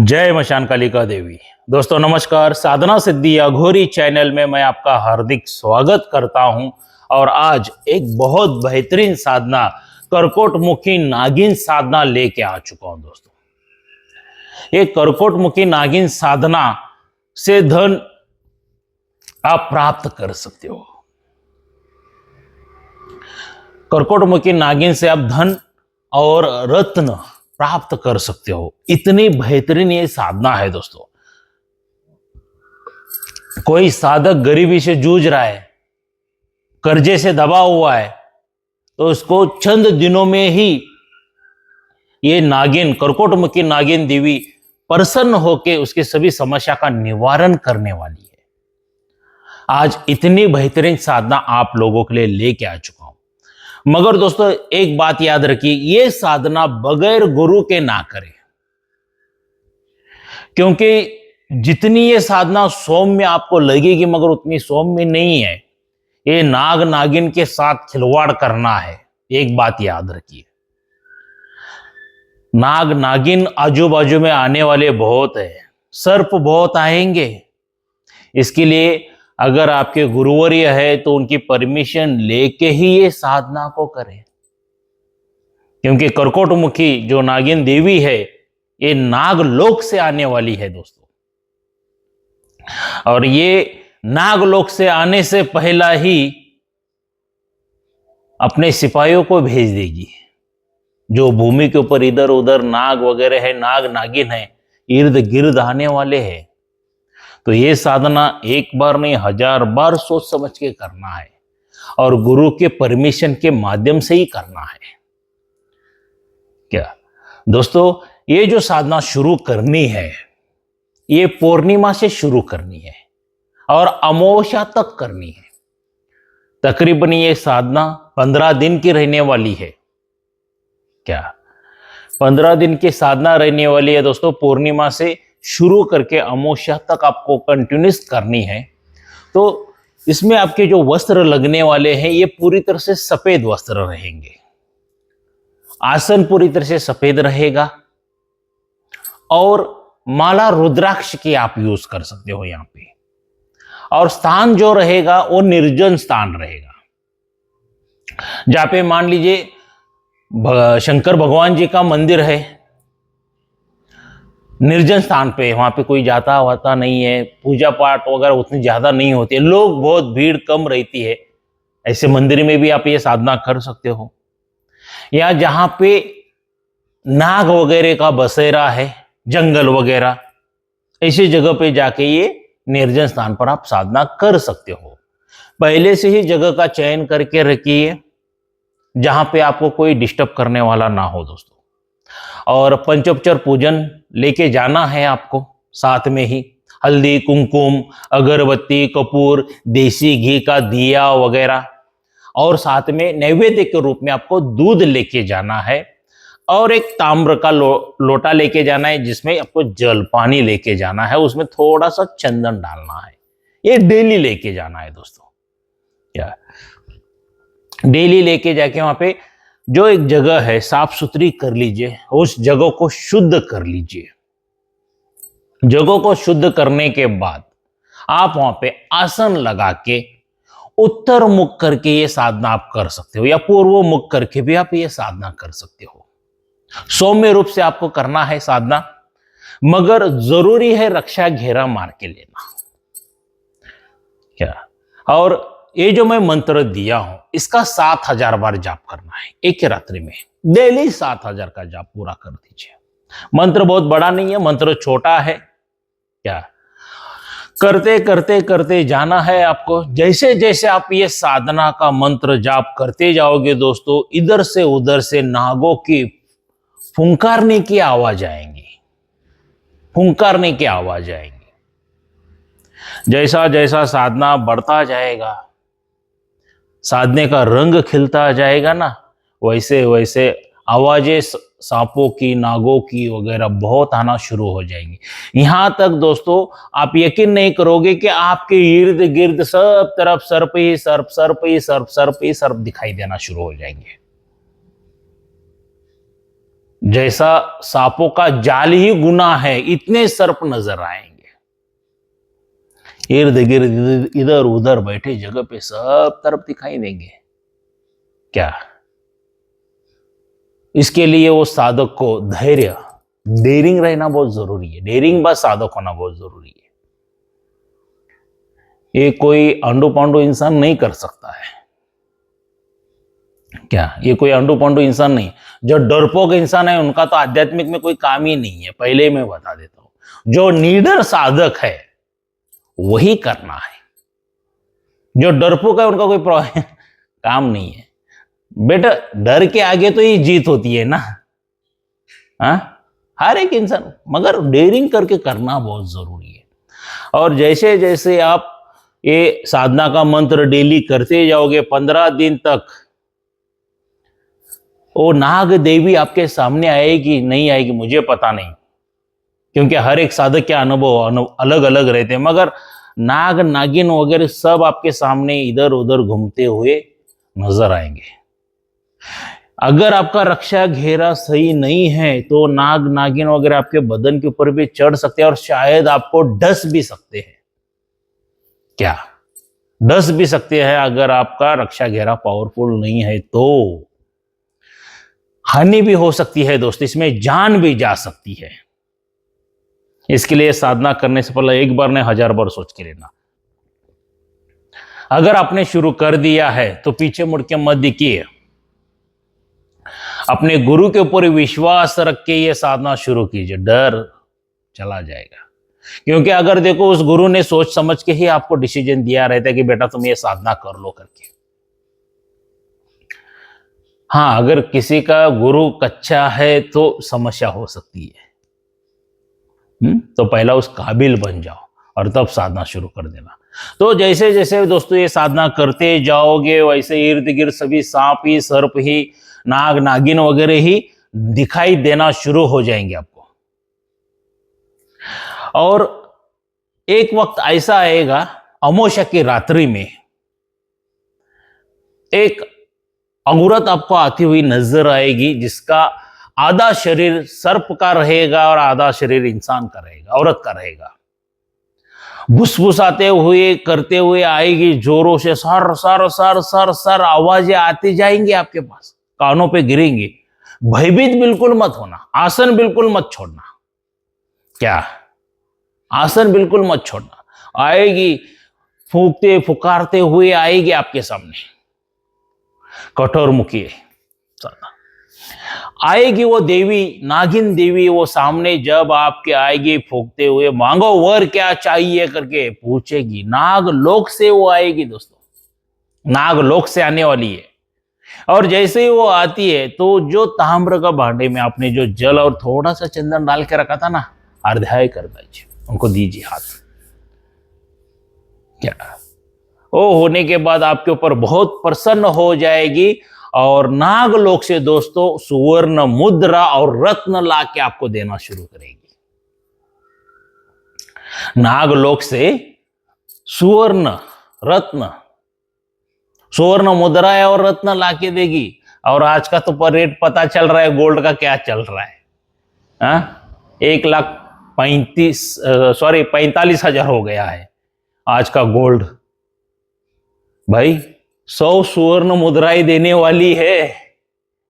जय मशान कालिका देवी। दोस्तों नमस्कार। साधना सिद्धि अघोरी चैनल में मैं आपका हार्दिक स्वागत करता हूं। और आज एक बहुत बेहतरीन साधना करकोटमुखी नागिन साधना लेके आ चुका हूं। दोस्तों ये करकोटमुखी नागिन साधना से धन आप प्राप्त कर सकते हो। करकोटमुखी नागिन से आप धन और रत्न प्राप्त कर सकते हो। इतनी बेहतरीन ये साधना है दोस्तों। कोई साधक गरीबी से जूझ रहा है, कर्जे से दबा हुआ है, तो उसको चंद दिनों में ही ये नागिन, करकोटमुखी नागिन देवी प्रसन्न होकर उसकी सभी समस्या का निवारण करने वाली है। आज इतनी बेहतरीन साधना आप लोगों के लिए लेके आ चुका हूं। मगर दोस्तों एक बात याद रखिए, यह साधना बगैर गुरु के ना करें, क्योंकि जितनी ये साधना सौम्य आपको लगेगी मगर उतनी सौम्य नहीं है। ये नाग नागिन के साथ खिलवाड़ करना है। एक बात याद रखिए, नाग नागिन आजू बाजू में आने वाले बहुत है, सर्प बहुत आएंगे। इसके लिए अगर आपके गुरुवर्य है तो उनकी परमिशन लेके ही ये साधना को करें, क्योंकि करकोटमुखी जो नागिन देवी है ये नागलोक से आने वाली है दोस्तों। और ये नागलोक से आने से पहला ही अपने सिपाहियों को भेज देगी। जो भूमि के ऊपर इधर उधर नाग वगैरह है, नाग नागिन है, इर्द गिर्द आने वाले हैं। तो ये साधना एक बार नहीं 1000 बार सोच समझ के करना है और गुरु के परमिशन के माध्यम से ही करना है। क्या दोस्तों, ये जो साधना शुरू करनी है ये पूर्णिमा से शुरू करनी है और अमावस्या तक करनी है। तकरीबन ये साधना 15 दिन की रहने वाली है। क्या 15 दिन की साधना रहने वाली है दोस्तों। पूर्णिमा से शुरू करके अमावस्या तक आपको कंटिन्यूस करनी है। तो इसमें आपके जो वस्त्र लगने वाले हैं ये पूरी तरह से सफेद वस्त्र रहेंगे। आसन पूरी तरह से सफेद रहेगा और माला रुद्राक्ष की आप यूज कर सकते हो यहां पे। और स्थान जो रहेगा वो निर्जन स्थान रहेगा, जहां पे मान लीजिए शंकर भगवान जी का मंदिर है, निर्जन स्थान पे, वहां पे कोई जाता वाता नहीं है, पूजा पाठ वगैरह उतनी ज्यादा नहीं होती है, लोग बहुत भीड़ कम रहती है, ऐसे मंदिर में भी आप ये साधना कर सकते हो। या जहां पे नाग वगैरह का बसेरा है, जंगल वगैरह, ऐसी जगह पे जाके ये निर्जन स्थान पर आप साधना कर सकते हो। पहले से ही जगह का चयन करके रखिए जहां पे आपको कोई डिस्टर्ब करने वाला ना हो दोस्तों। और पंचोपचार पूजन लेके जाना है आपको, साथ में ही हल्दी, कुमकुम, अगरबत्ती, कपूर, देसी घी का दिया वगैरह, और साथ में नैवेद्य के रूप में आपको दूध लेके जाना है और एक ताम्र का लोटा लेके जाना है जिसमें आपको जल पानी लेके जाना है, उसमें थोड़ा सा चंदन डालना है। ये डेली लेके जाना है दोस्तों। क्या डेली लेके जाके वहां पे जो एक जगह है साफ सुथरी कर लीजिए, उस जगह को शुद्ध कर लीजिए। जगह को शुद्ध करने के बाद आप वहां पे आसन लगा के उत्तर मुख करके ये साधना आप कर सकते हो, या पूर्व मुख करके भी आप ये साधना कर सकते हो। सौम्य रूप से आपको करना है साधना, मगर जरूरी है रक्षा घेरा मार के लेना। क्या और ये जो मैं मंत्र दिया हूं इसका 7000 बार जाप करना है एक रात्रि में। डेली 7000 का जाप पूरा कर दीजिए। मंत्र बहुत बड़ा नहीं है, मंत्र छोटा है। क्या करते करते करते जाना है आपको। जैसे जैसे आप ये साधना का मंत्र जाप करते जाओगे दोस्तों, इधर से उधर से नागों की फुंकारने की आवाज आएंगी, फुंकारने की आवाज आएंगी। जैसा जैसा साधना बढ़ता जाएगा, साधने का रंग खिलता जाएगा ना, वैसे वैसे आवाजें सांपों की, नागों की वगैरह बहुत आना शुरू हो जाएंगी। यहां तक दोस्तों आप यकीन नहीं करोगे कि आपके इर्द गिर्द सब तरफ सर्प ही सर्प, सर्प ही सर्प, सर्प ही सर्प दिखाई देना शुरू हो जाएंगे। जैसा सांपों का जाल ही गुनाह है, इतने सर्प नजर आएंगे। इर्द गिर्द इधर उधर बैठे जगह पे सब तरफ दिखाई देंगे। क्या इसके लिए वो साधक को धैर्य, डेयरिंग रहना बहुत जरूरी है। डेयरिंग बस साधक होना बहुत जरूरी है। ये कोई अंडू पांडू इंसान नहीं कर सकता है। क्या ये कोई अंडू पांडू इंसान नहीं। जो डरपोक इंसान है उनका तो आध्यात्मिक में कोई काम ही नहीं है, पहले ही मैं बता देता हूं। जो निडर साधक है वही करना है। जो डरपोक है उनका कोई काम नहीं है। बेटा डर के आगे तो ये जीत होती है ना। हर एक इंसान, मगर डेयरिंग करके करना बहुत जरूरी है। और जैसे जैसे आप ये साधना का मंत्र डेली करते जाओगे 15 दिन तक, वो नाग देवी आपके सामने आएगी नहीं आएगी मुझे पता नहीं, क्योंकि हर एक साधक के अनुभव अलग अलग रहते हैं। मगर नाग नागिन वगैरह सब आपके सामने इधर उधर घूमते हुए नजर आएंगे। अगर आपका रक्षा घेरा सही नहीं है तो नाग नागिन वगैरह आपके बदन के ऊपर भी चढ़ सकते हैं और शायद आपको डस भी सकते हैं। क्या डस भी सकते हैं? अगर आपका रक्षा घेरा पावरफुल नहीं है तो हानि भी हो सकती है दोस्त, इसमें जान भी जा सकती है। इसके लिए साधना करने से पहले एक बार नहीं 1000 बार सोच के लेना। अगर आपने शुरू कर दिया है तो पीछे मुड़ के मत देखिए, अपने गुरु के ऊपर विश्वास रख के ये साधना शुरू कीजिए, डर चला जाएगा। क्योंकि अगर देखो उस गुरु ने सोच समझ के ही आपको डिसीजन दिया रहता है कि बेटा तुम ये साधना कर लो करके। हाँ, अगर किसी का गुरु कच्चा है तो समस्या हो सकती है। तो पहला उस काबिल बन जाओ और तब साधना शुरू कर देना। तो जैसे जैसे दोस्तों ये साधना करते जाओगे वैसे इर्द गिर्द सभी सांप ही, सर्प ही, नाग नागिन वगैरह ही दिखाई देना शुरू हो जाएंगे आपको। और एक वक्त ऐसा आएगा अमावस्या की रात्रि में एक औरत आपको आती हुई नजर आएगी, जिसका आधा शरीर सर्प का रहेगा और आधा शरीर इंसान का रहेगा, औरत का रहेगा। भुसभुसाते हुए करते हुए आएगी, जोरों से sir sir sir sir sir आवाजें आती जाएंगी आपके पास, कानों पे गिरेंगी। भयभीत बिल्कुल मत होना, आसन बिल्कुल मत छोड़ना। क्या आसन बिल्कुल मत छोड़ना। आएगी फूंकते फुकारते हुए आएगी आपके सामने, कठोर मुखी है आएगी वो देवी, नागिन देवी। वो सामने जब आपके आएगी फूंकते हुए, मांगो वर क्या चाहिए करके पूछेगी। नागलोक से वो आएगी दोस्तों, नागलोक से आने वाली है। और जैसे ही वो आती है तो जो ताम्र का भांडे में आपने जो जल और थोड़ा सा चंदन डाल के रखा था ना, अर्ध्याय कर दीजिए, उनको दीजिए हाथ। क्या वो होने के बाद आपके ऊपर बहुत प्रसन्न हो जाएगी और नागलोक से दोस्तों सुवर्ण मुद्रा और रत्न ला के आपको देना शुरू करेगी। नागलोक से सुवर्ण रत्न, सुवर्ण मुद्रा है और रत्न ला के देगी। और आज का तो पर रेट पता चल रहा है गोल्ड का क्या चल रहा है। 1,45,000 हो गया है आज का गोल्ड। भाई 100 सुवर्ण मुद्राएं देने वाली है,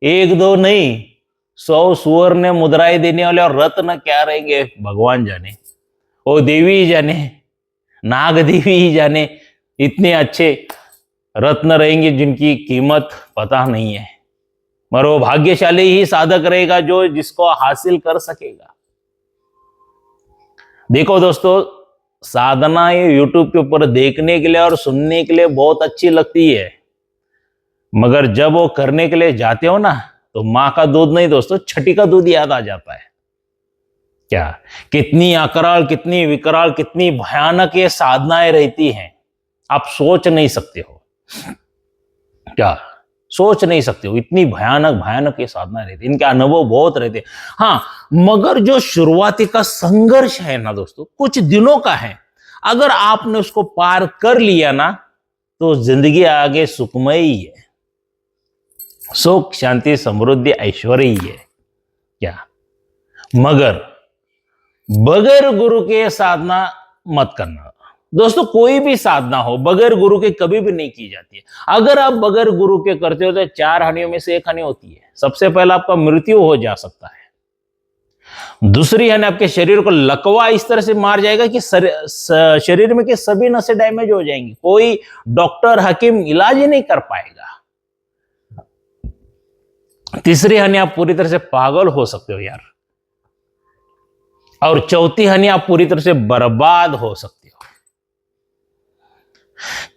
एक दो नहीं, 100 सुवर्ण मुद्राएं देने वाले। और रत्न क्या रहेंगे भगवान जाने, वो देवी ही जाने, नाग देवी ही जाने, इतने अच्छे रत्न रहेंगे जिनकी कीमत पता नहीं है। मगर वो भाग्यशाली ही साधक रहेगा जो जिसको हासिल कर सकेगा। देखो दोस्तों, साधना ये यूट्यूब के ऊपर देखने के लिए और सुनने के लिए बहुत अच्छी लगती है, मगर जब वो करने के लिए जाते हो ना तो माँ का दूध नहीं दोस्तों, छठी का दूध याद आ जाता है। क्या कितनी अकराल, कितनी विकराल, कितनी भयानक ये साधनाएं रहती हैं, आप सोच नहीं सकते हो। क्या सोच नहीं सकते हो, इतनी भयानक भयानक ये साधना रहती है, इनके अनुभव बहुत रहते हैं। हाँ, मगर जो शुरुआती का संघर्ष है ना दोस्तों, कुछ दिनों का है, अगर आपने उसको पार कर लिया ना तो जिंदगी आगे सुखमय ही है, सुख शांति समृद्धि ऐश्वर्य ही है। क्या? मगर बगैर गुरु के साधना मत करना दोस्तों। कोई भी साधना हो बगैर गुरु के कभी भी नहीं की जाती है। अगर आप बगैर गुरु के करते हो तो 4 हानियों में से 1 हानि होती है। सबसे पहला आपका मृत्यु हो जा सकता है। दूसरी हानि आपके शरीर को लकवा इस तरह से मार जाएगा कि शरीर में के सभी नसें डैमेज हो जाएंगी। कोई डॉक्टर हकीम इलाज ही नहीं कर पाएगा। तीसरी हानि आप पूरी तरह से पागल हो सकते हो यार। और चौथी हानि आप पूरी तरह से बर्बाद हो सकते हो।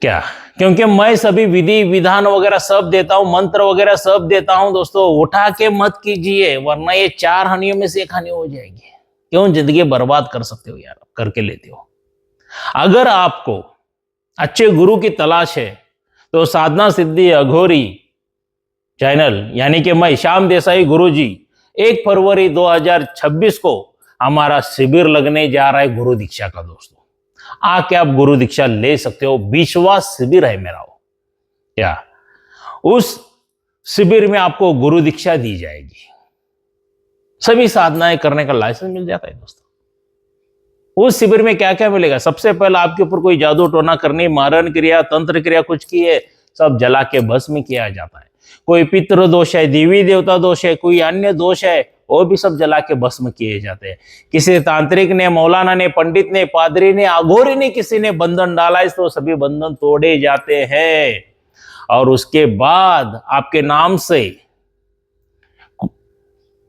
क्या? क्योंकि मैं सभी विधि विधान वगैरह सब देता हूं, मंत्र वगैरह सब देता हूं दोस्तों। उठा के मत कीजिए वरना ये 4 हानियों में से 1 हानि हो जाएगी। क्यों जिंदगी बर्बाद कर सकते हो यार, करके लेते हो। अगर आपको अच्छे गुरु की तलाश है तो साधना सिद्धि अघोरी चैनल यानी कि मैं श्याम देसाई गुरुजी 1 फरवरी 2026 को हमारा शिविर लगने जा रहा है गुरु दीक्षा का दोस्तों। आके आप गुरु दीक्षा ले सकते हो। 20वां शिविर है मेरा वो। क्या? उस शिविर में आपको गुरु दीक्षा दी जाएगी। सभी साधनाएं करने का लाइसेंस मिल जाता है दोस्तों। उस शिविर में क्या क्या मिलेगा? सबसे पहले आपके ऊपर कोई जादू टोना करनी, मारण क्रिया, तंत्र क्रिया कुछ की है, सब जला के भस्म किया जाता है। कोई पितृ दोष है, देवी देवता दोष है, कोई अन्य दोष है, वो भी सब जला के भस्म किए जाते हैं। किसी तांत्रिक ने, मौलाना ने, पंडित ने, पादरी ने, अघोरी ने किसी ने बंधन डाला है तो सभी बंधन तोड़े जाते हैं। और उसके बाद आपके नाम से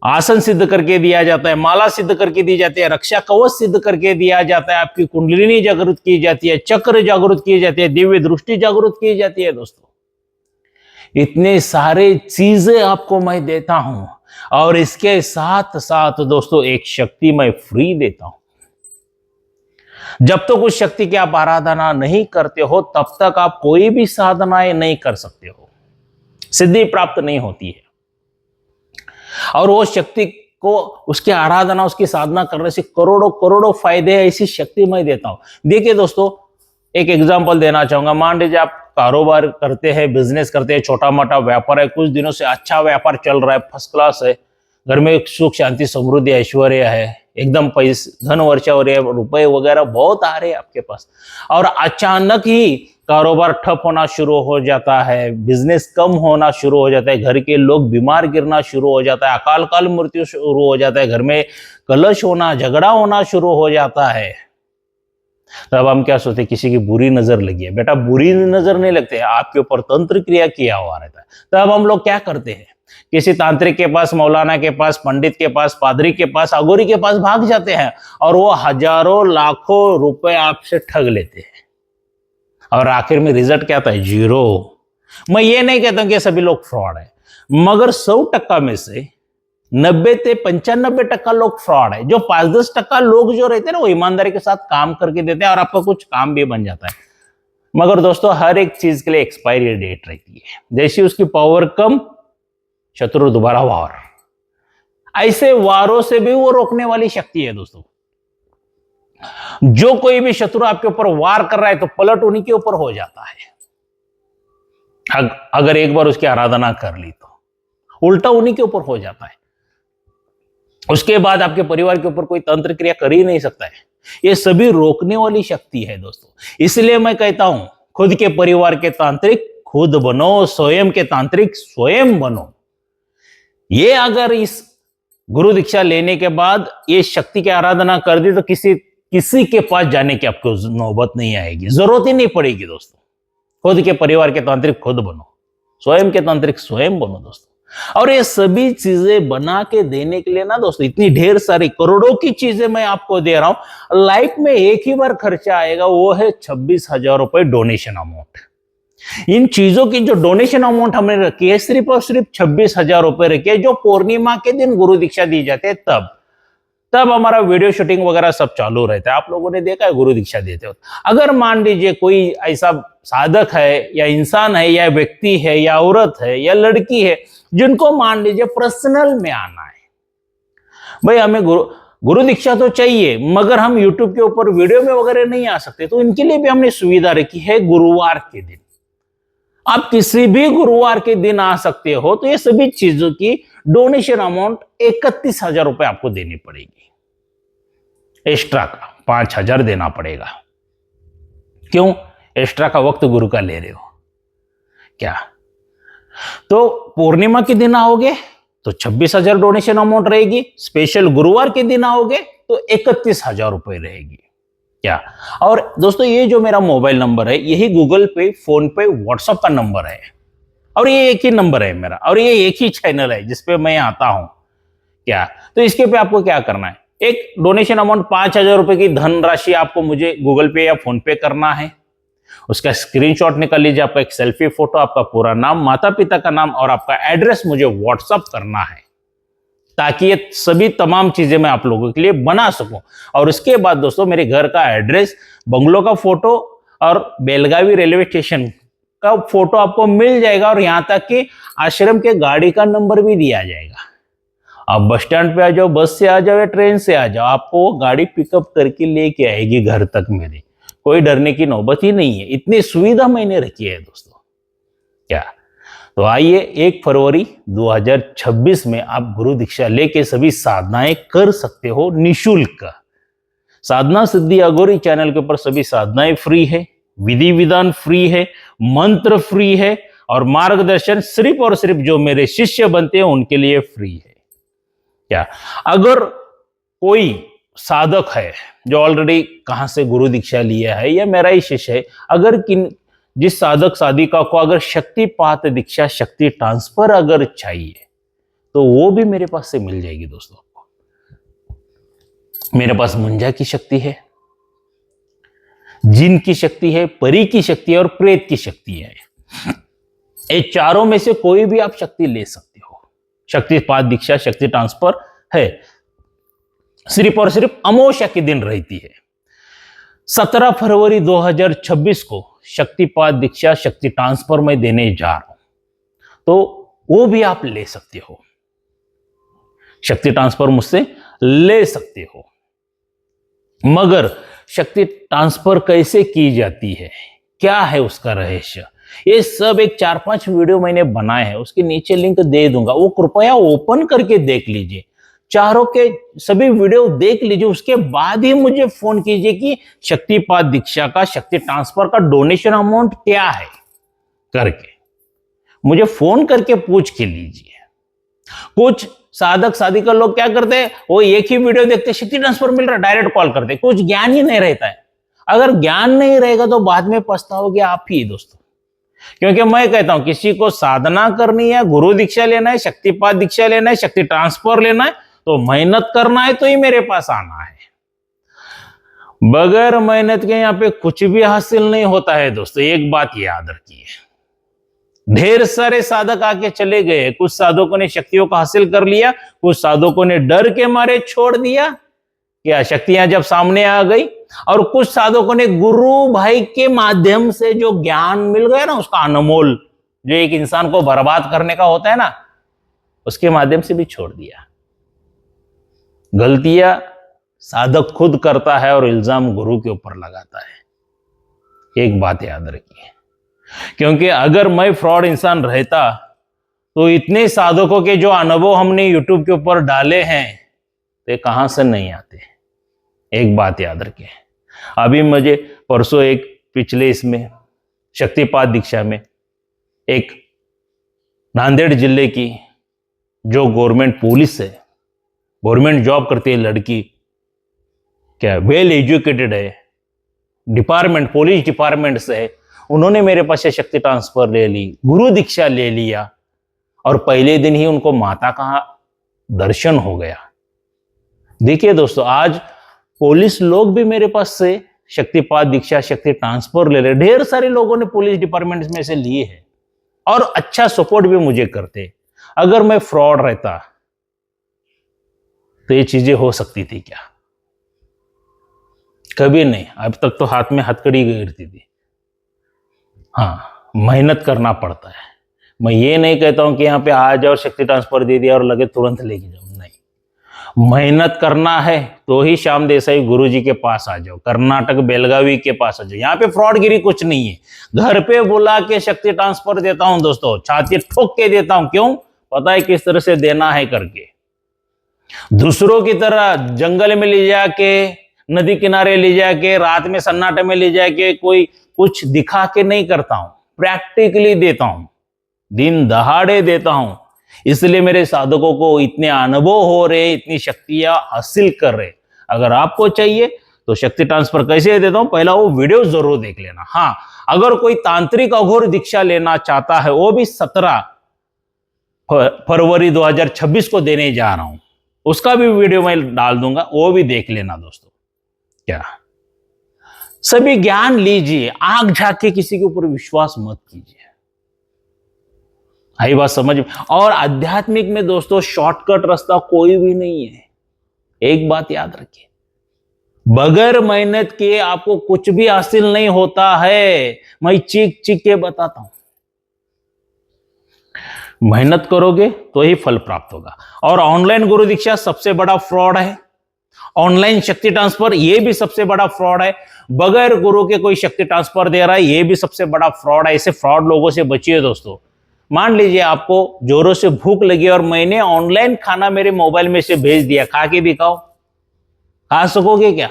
आसन सिद्ध करके दिया जाता है, माला सिद्ध करके दी जाती है, रक्षा कवच सिद्ध करके दिया जाता है, आपकी कुंडलिनी जागृत की जाती है, चक्र जागृत की जाती है, दिव्य दृष्टि जागृत की जाती है दोस्तों। इतने सारे चीजें आपको मैं देता हूं और इसके साथ साथ दोस्तों एक शक्ति मैं फ्री देता हूं। जब तक उस शक्ति की आप आराधना नहीं करते हो तब तक आप कोई भी साधनाएं नहीं कर सकते हो, सिद्धि प्राप्त नहीं होती है। और वो शक्ति को, उसकी आराधना, उसकी साधना करने से करोड़ों करोड़ों फायदे हैं। ऐसी शक्ति मैं देता हूं। देखिए दोस्तों, एक एग्जांपल देना चाहूंगा। मान लीजिए आप कारोबार करते हैं, बिजनेस करते हैं, छोटा मोटा व्यापार है, कुछ दिनों से अच्छा व्यापार चल रहा है, फर्स्ट क्लास है, घर में सुख शांति समृद्धि ऐश्वर्य है, एकदम पैसे धन वर्षा हो रही है, रुपए वगैरह बहुत आ रहे हैं आपके पास। और अचानक ही कारोबार ठप होना शुरू हो जाता है, बिजनेस कम होना शुरू हो जाता है, घर के लोग बीमार गिरना शुरू हो जाता है, अकाल काल मृत्यु शुरू हो जाता है, घर में कलश होना, झगड़ा होना शुरू हो जाता है। तब हम क्या सोचते, किसी की बुरी नजर लगी है। बेटा बुरी नजर नहीं लगती है, आपके ऊपर तंत्र क्रिया किया हुआ रहता है। तब हम लोग क्या करते हैं, किसी तांत्रिक के पास, मौलाना के पास, पंडित के पास, पादरी के पास, अघोरी के पास भाग जाते हैं और वो हजारों लाखों रुपए आपसे ठग लेते हैं। और आखिर में रिजल्ट क्या आता है? 0। मैं ये नहीं कहता हूं कि सभी लोग फ्रॉड है, मगर 100% में से 90 से 95% लोग फ्रॉड है। जो 5-10% लोग जो रहते हैं ना, वो ईमानदारी के साथ काम करके देते हैं और आपका कुछ काम भी बन जाता है। मगर दोस्तों हर एक चीज के लिए एक्सपायरी डेट रहती है। जैसी उसकी पावर कम, शत्रु दोबारा वार। ऐसे वारों से भी वो रोकने वाली शक्ति है दोस्तों। जो कोई भी शत्रु आपके ऊपर वार कर रहा है तो पलट उन्हीं के ऊपर हो जाता है। अगर एक बार उसकी आराधना कर ली तो उल्टा उन्हीं के ऊपर हो जाता है। उसके बाद आपके परिवार के ऊपर कोई तंत्र क्रिया कर ही नहीं सकता है। ये सभी रोकने वाली शक्ति है दोस्तों। इसलिए मैं कहता हूं, खुद के परिवार के तांत्रिक खुद बनो, स्वयं के तांत्रिक स्वयं बनो। ये अगर इस गुरु दीक्षा लेने के बाद ये शक्ति की आराधना कर दी तो किसी के पास जाने की आपको नौबत नहीं आएगी, जरूरत ही नहीं पड़ेगी दोस्तों। खुद के परिवार के तांत्रिक खुद बनो, स्वयं के तांत्रिक स्वयं बनो दोस्तों। और ये सभी चीजें बना के देने के लिए ना दोस्तों, इतनी ढेर सारी करोड़ों की चीजें मैं आपको दे रहा हूं। लाइफ में एक ही बार खर्चा आएगा, वो है 26,000 रुपए डोनेशन अमाउंट। इन चीजों की जो डोनेशन अमाउंट हमने रखी है सिर्फ और सिर्फ 26,000 रुपए रखी है, जो पूर्णिमा के दिन गुरु दीक्षा दी जाती है तब हमारा वीडियो शूटिंग वगैरह सब चालू रहता है। आप लोगों ने देखा है गुरु दीक्षा देते हो। अगर मान लीजिए कोई ऐसा साधक है या इंसान है या व्यक्ति है या औरत है या लड़की है जिनको मान लीजिए पर्सनल में आना है, भाई हमें गुरु दीक्षा तो चाहिए मगर हम यूट्यूब के ऊपर वीडियो में वगैरह नहीं आ सकते, तो इनके लिए भी हमने सुविधा रखी है गुरुवार के दिन। आप किसी भी गुरुवार के दिन आ सकते हो। तो ये सभी चीजों की डोनेशन अमाउंट 31,000 रुपए आपको देनी पड़ेगी। एक्स्ट्रा का 5,000 देना पड़ेगा। क्यों? एक्स्ट्रा का वक्त गुरु का ले रहे हो क्या? तो पूर्णिमा के दिन आओगे तो 26,000 डोनेशन अमाउंट रहेगी। स्पेशल गुरुवार के दिन आओगे तो 31,000 रुपए रहेगी क्या? और दोस्तों, ये जो मेरा मोबाइल नंबर है, यही गूगल पे, फोन पे, व्हाट्सएप का नंबर है, और ये एक ही नंबर है मेरा, और ये एक ही चैनल है जिसपे मैं आता हूं क्या? तो इसके पे आपको क्या करना है, एक डोनेशन अमाउंट 5,000 रुपए की धनराशि आपको मुझे गूगल पे या फोन पे करना है। उसका स्क्रीनशॉट निकाल लीजिए, आपका एक सेल्फी फोटो, आपका पूरा नाम, माता पिता का नाम और आपका एड्रेस मुझे व्हाट्सअप करना है, ताकि ये सभी तमाम चीजें मैं आप लोगों के लिए बना सकूं। और उसके बाद दोस्तों, मेरे घर का एड्रेस, बंगलो का फोटो और बेलगावी रेलवे स्टेशन का फोटो आपको मिल जाएगा, और यहां तक कि आश्रम के गाड़ी का नंबर भी दिया जाएगा। आप बस स्टैंड पे आ जाओ, बस से आ जाओ या ट्रेन से आ जाओ, आपको गाड़ी पिकअप करके लेके आएगी घर तक मेरे। कोई डरने की नौबत ही नहीं है, इतनी सुविधा मैंने रखी है दोस्तों क्या? तो आइए, 1 फरवरी 2026 में आप गुरु दीक्षा लेके सभी साधनाएं कर सकते हो निशुल्क। साधना सिद्धि अघोरी चैनल के ऊपर सभी साधनाएं फ्री है, विधि विधान फ्री है, मंत्र फ्री है, और मार्गदर्शन सिर्फ और सिर्फ जो मेरे शिष्य बनते हैं उनके लिए फ्री है क्या? अगर कोई साधक है जो ऑलरेडी कहां से गुरु दीक्षा लिया है या मेरा ही शिष्य है, अगर जिस साधक साधिका को अगर शक्तिपात दीक्षा, शक्ति ट्रांसफर अगर चाहिए, तो वो भी मेरे पास से मिल जाएगी दोस्तों। मेरे पास मुंजा की शक्ति है, जिन की शक्ति है, परी की शक्ति है और प्रेत की शक्ति है। ये चारों में से कोई भी आप शक्ति ले सकते हो। शक्तिपात दीक्षा, शक्ति ट्रांसफर है, सिर्फ और सिर्फ अमावस्या के दिन रहती है। 17 फरवरी 2026 को शक्तिपात दीक्षा, शक्ति ट्रांसफर में देने जा रहा हूं, तो वो भी आप ले सकते हो। शक्ति ट्रांसफर मुझसे ले सकते हो। मगर शक्ति ट्रांसफर कैसे की जाती है, क्या है उसका रहस्य, ये सब एक 4-5 वीडियो मैंने बनाए हैं, उसके नीचे लिंक दे दूंगा, वो कृपया ओपन करके देख लीजिए। चारों के सभी वीडियो देख लीजिए, उसके बाद ही मुझे फोन कीजिए कि शक्तिपात दीक्षा का, शक्ति ट्रांसफर का डोनेशन अमाउंट क्या है करके मुझे फोन करके पूछ के लीजिए। कुछ साधक साधिका लोग क्या करते हैं, वो एक ही वीडियो देखते, शक्ति ट्रांसफर मिल रहा है, डायरेक्ट कॉल करते, कुछ ज्ञान ही नहीं रहता है। अगर ज्ञान नहीं रहेगा तो बाद में पछताओगे आप ही दोस्तों। क्योंकि मैं कहता हूं, किसी को साधना करनी है, गुरु दीक्षा लेना है, शक्तिपात दीक्षा लेना है, शक्ति ट्रांसफर लेना है, तो मेहनत करना है तो ही मेरे पास आना है। बगैर मेहनत के यहां पे कुछ भी हासिल नहीं होता है दोस्तों, एक बात याद रखिए। ढेर सारे साधक आके चले गए, कुछ साधकों ने शक्तियों को हासिल कर लिया, कुछ साधकों ने डर के मारे छोड़ दिया, क्या शक्तियां जब सामने आ गई, और कुछ साधकों ने गुरु भाई के माध्यम से जो ज्ञान मिल गया ना, उसका अनमोल, जो एक इंसान को बर्बाद करने का होता है ना, उसके माध्यम से भी छोड़ दिया। गलतियां साधक खुद करता है और इल्जाम गुरु के ऊपर लगाता है, एक बात याद रखिए। क्योंकि अगर मैं फ्रॉड इंसान रहता तो इतने साधकों के जो अनुभव हमने यूट्यूब के ऊपर डाले हैं, तो कहां से नहीं आते, एक बात याद रखिए। अभी मुझे परसों एक पिछले इसमें शक्तिपात दीक्षा में एक नांदेड़ जिले की जो गवर्नमेंट पुलिस है, गवर्नमेंट जॉब करती है लड़की, क्या वेल एजुकेटेड है, डिपार्टमेंट, पुलिस डिपार्टमेंट से है, उन्होंने मेरे पास से शक्ति ट्रांसफर ले ली, गुरु दीक्षा ले लिया, और पहले दिन ही उनको माता का दर्शन हो गया। देखिए दोस्तों, आज पुलिस लोग भी मेरे पास से शक्तिपात दीक्षा, शक्ति ट्रांसफर ले रहे, ढेर सारे लोगों ने पुलिस डिपार्टमेंट में से लिए हैं और अच्छा सपोर्ट भी मुझे करते। अगर मैं फ्रॉड रहता तो ये चीजें हो सकती थी क्या? कभी नहीं। अब तक तो हाथ में हथकड़ी गिरती थी। हाँ, मेहनत करना पड़ता है। मैं ये नहीं कहता हूं कि यहाँ पे आ जाओ, शक्ति ट्रांसफर दे दिया और लगे तुरंत लेके जाओ, नहीं। मेहनत करना है तो ही श्याम देसाई गुरु जी के पास आ जाओ, कर्नाटक बेलगावी के पास आ जाओ। यहाँ पे फ्रॉडगिरी कुछ नहीं है। घर पे बुला के शक्ति ट्रांसफर देता हूं दोस्तों, छाती ठोक के देता हूं। क्यों? पता है किस तरह से देना है करके। दूसरों की तरह जंगल में ले जाके, नदी किनारे ले जाके, रात में सन्नाटे में ले जाके कोई कुछ दिखा के नहीं करता हूं, प्रैक्टिकली देता हूं, दिन दहाड़े देता हूं। इसलिए मेरे साधकों को इतने अनुभव हो रहे, इतनी शक्तियां हासिल कर रहे। अगर आपको चाहिए तो शक्ति ट्रांसफर कैसे देता हूं, पहला वो वीडियो जरूर देख लेना। हाँ, अगर कोई तांत्रिक अघोर दीक्षा लेना चाहता है, वो भी 17 फरवरी 2026 को देने जा रहा हूं, उसका भी वीडियो मैं डाल दूंगा, वो भी देख लेना दोस्तों। क्या सभी ज्ञान लीजिए, आंख झांक के किसी के ऊपर विश्वास मत कीजिए। आई बात समझ में? और आध्यात्मिक में दोस्तों शॉर्टकट रास्ता कोई भी नहीं है। एक बात याद रखिए, बगैर मेहनत के आपको कुछ भी हासिल नहीं होता है। मैं चीख चीख के बताता हूं, मेहनत करोगे तो ही फल प्राप्त होगा। और ऑनलाइन गुरु दीक्षा सबसे बड़ा फ्रॉड है। ऑनलाइन शक्ति ट्रांसफर ये भी सबसे बड़ा फ्रॉड है। बगैर गुरु के कोई शक्ति ट्रांसफर दे रहा है, ये भी सबसे बड़ा फ्रॉड है। ऐसे फ्रॉड लोगों से बचिए दोस्तों। मान लीजिए आपको जोरों से भूख लगी और मैंने ऑनलाइन खाना मेरे मोबाइल में से भेज दिया, खा के दिखाओ, खा सकोगे क्या?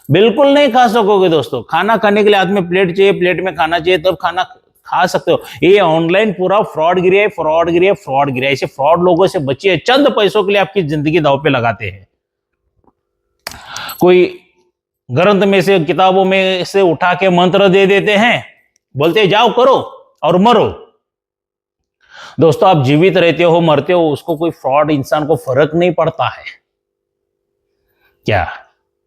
बिल्कुल नहीं खा सकोगे दोस्तों। खाना खाने के लिए हाथ में प्लेट चाहिए, प्लेट में खाना चाहिए, तब खाना खा सकते हो। ये ऑनलाइन पूरा फ्रॉड गिरी है, फ्रॉड गिरी है, फ्रॉड गिरी है। ऐसे फ्रॉड लोगों से बचिए। चंद पैसों के लिए आपकी जिंदगी दांव पे लगाते हैं। कोई ग्रंथ में से, किताबों में से उठा के मंत्र दे देते हैं, बोलते जाओ करो और मरो। दोस्तों आप जीवित रहते हो मरते हो, उसको कोई फ्रॉड इंसान को फर्क नहीं पड़ता है। क्या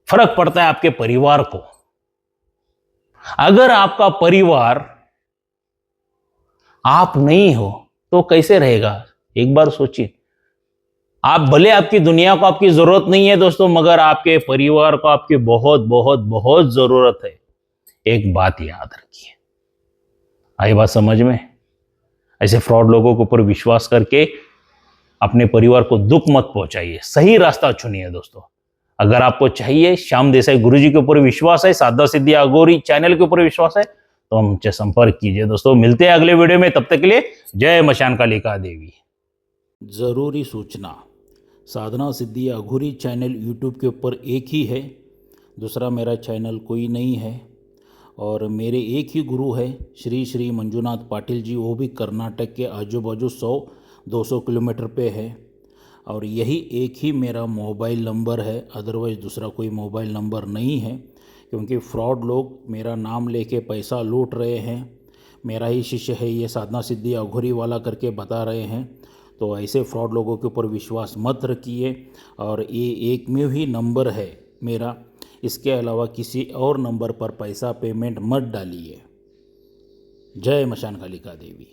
फर्क पड़ता है? आपके परिवार को। अगर आपका परिवार आप नहीं हो तो कैसे रहेगा? एक बार सोचिए। आप भले, आपकी दुनिया को आपकी जरूरत नहीं है दोस्तों, मगर आपके परिवार को आपकी बहुत बहुत बहुत जरूरत है। एक बात याद रखिए। आई बात समझ में? ऐसे फ्रॉड लोगों के ऊपर विश्वास करके अपने परिवार को दुख मत पहुंचाइए। सही रास्ता चुनिए दोस्तों। अगर आपको चाहिए, श्याम देसाई गुरुजी के ऊपर विश्वास है, साधना सिद्धि अघोरी चैनल के ऊपर विश्वास है, तो हमसे संपर्क कीजिए दोस्तों। मिलते हैं अगले वीडियो में, तब तक के लिए जय मशान कालिका देवी। जरूरी सूचना, साधना सिद्धि अघोरी चैनल यूट्यूब के ऊपर एक ही है, दूसरा मेरा चैनल कोई नहीं है। और मेरे एक ही गुरु है श्री श्री मंजुनाथ पाटिल जी, वो भी कर्नाटक के आजू बाजू 100-200 किलोमीटर पे है। और यही एक ही मेरा मोबाइल नंबर है, अदरवाइज़ दूसरा कोई मोबाइल नंबर नहीं है। क्योंकि फ्रॉड लोग मेरा नाम लेके पैसा लूट रहे हैं। मेरा ही शिष्य है ये, साधना सिद्धि अघोरी वाला करके बता रहे हैं। तो ऐसे फ्रॉड लोगों के ऊपर विश्वास मत रखिए। और ये एक में ही नंबर है मेरा, इसके अलावा किसी और नंबर पर पैसा पेमेंट मत डालिए। जय मशान कालिका देवी।